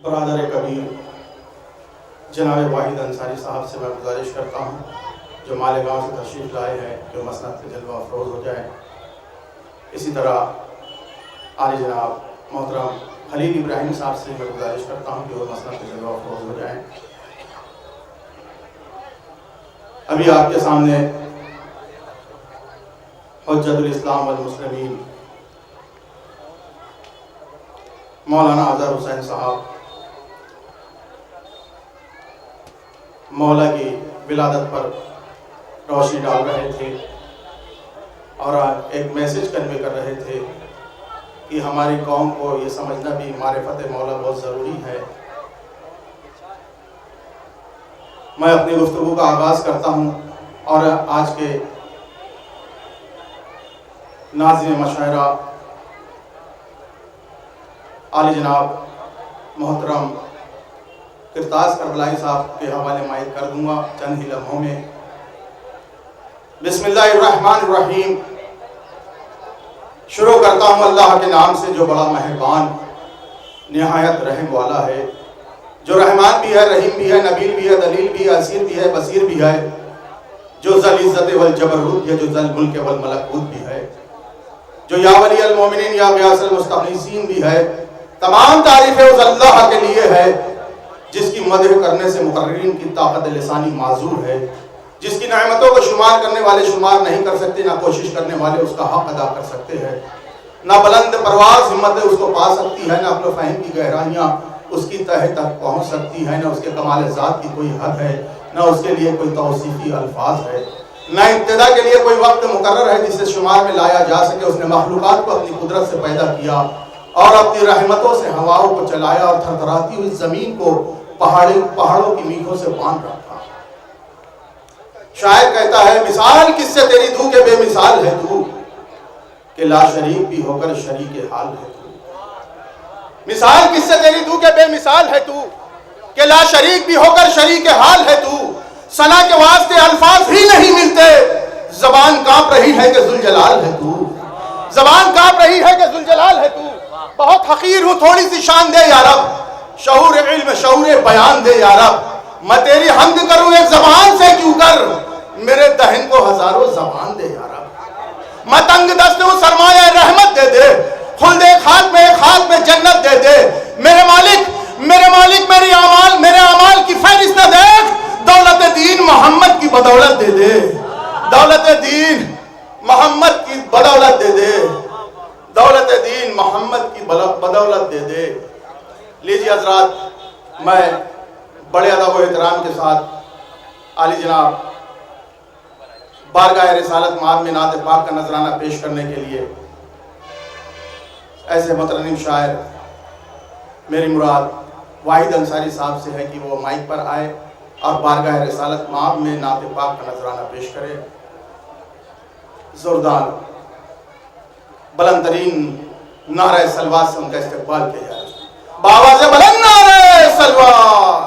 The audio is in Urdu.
برادر کبیر جناب واحد انصاری صاحب سے میں گزارش کرتا ہوں جو مالیگاؤں سے تشریف لائے ہیں کہ مسند پہ جلوہ افروز ہو جائیں. اسی طرح عالی جناب محترم خلیل ابراہیم صاحب سے میں گزارش کرتا ہوں کہ وہ مسند پہ جلوہ افروز ہو جائیں. ابھی آپ کے سامنے حجت الاسلام والمسلمین مولانا اظہر حسین صاحب مولا کی ولادت پر روشنی ڈال رہے تھے اور ایک میسج کنوے کر رہے تھے کہ ہماری قوم کو یہ سمجھنا بھی معرفت مولا بہت ضروری ہے. میں اپنی گفتگو کا آغاز کرتا ہوں اور آج کے ناظم مشاعرہ عالی جناب محترم کرتاز کربلائی صاحب کے حوالے مائک کر دوں گا چند ہی لمحوں میں. بسم اللہ الرحمن الرحیم. شروع کرتا ہوں اللہ کے نام سے جو بڑا مہربان نہایت رحم والا ہے، جو رحمان بھی ہے، رحیم بھی ہے، نبیل بھی ہے، دلیل بھی ہے، اسیر بھی ہے، بصیر بھی ہے، جو ذل عزت والجبروت بھی ہے، جو ذل ملک والملکوت بھی ہے، جو یا ولی المومنین یا غیاث المستغیثین بھی ہے. تمام تعریفیں اس اللہ کے لیے ہے جس کی مدح کرنے سے مقررین کی طاقت لسانی معذور ہے، جس کی نعمتوں کو شمار کرنے والے شمار نہیں کر سکتے، نہ کوشش کرنے والے اس کا حق ادا کر سکتے ہیں. نہ بلند پرواز ہمتیں اس کو پا سکتی ہے، نہ عقل و فہم کی گہرائیاں اس کی تہ تک پہنچ سکتی ہے، نہ اس کے کمال ذات کی کوئی حد ہے، نہ اس کے لیے کوئی توصیفی الفاظ ہے، نہ ابتدا کے لیے کوئی وقت مقرر ہے جسے شمار میں لایا جا سکے. اس نے مخلوقات کو اپنی قدرت سے پیدا کیا اور اپنی رحمتوں سے ہواؤں کو چلایا اور تھرتھراتی ہوئی زمین کو پہاڑوں کی میخوں سے باندھ رکھا. شاعر کہتا ہے مثال کس سے تیری دوں کہ بے مثال ہے تو، کہ لا شریک بھی ہو کر شریک حال ہے تو. مثال کس سے تیری دوں کہ بے مثال ہے تو، کہ لا شریک بھی ہو کر شریک حال ہے تو. ثنا کے واسطے الفاظ ہی نہیں ملتے، زبان کانپ رہی ہے کہ ذوالجلال ہے تو. زبان کانپ رہی ہے کہ ذوالجلال ہے تو. بہت حقیر ہوں تھوڑی سی شان دے یا رب، شعور علم شعور بیان دے یا رب. میں تیری حمد کروں ایک زبان سے کیوں کر، میرے دہن کو ہزاروں زبان دے یا رب. میں تنگ دست ہوں سرمایہ رحمت دے دے، خلد ایک ہاتھ میں جنت دے دے. میرے مالک میرے اعمال کی فہرست دیکھ، دولت دین محمد کی بدولت دے دے. دولت دین محمد کی بدولت دے دے. دولت دین محمد کی بدولت دے دے. لیجیے حضرات، میں بڑے ادب و احترام کے ساتھ عالی جناب بارگاہ رسالت مآب میں نعت پاک کا نذرانہ پیش کرنے کے لیے ایسے مترنم شاعر میری مراد واحد انصاری صاحب سے ہے کہ وہ مائک پر آئے اور بارگاہ رسالت مآب میں نعت پاک کا نذرانہ پیش کرے. زوردار بلند ترین نعرہ سلوات سے ان کا استقبال کیا جائے. بآواز بلند نعرہ سلوات.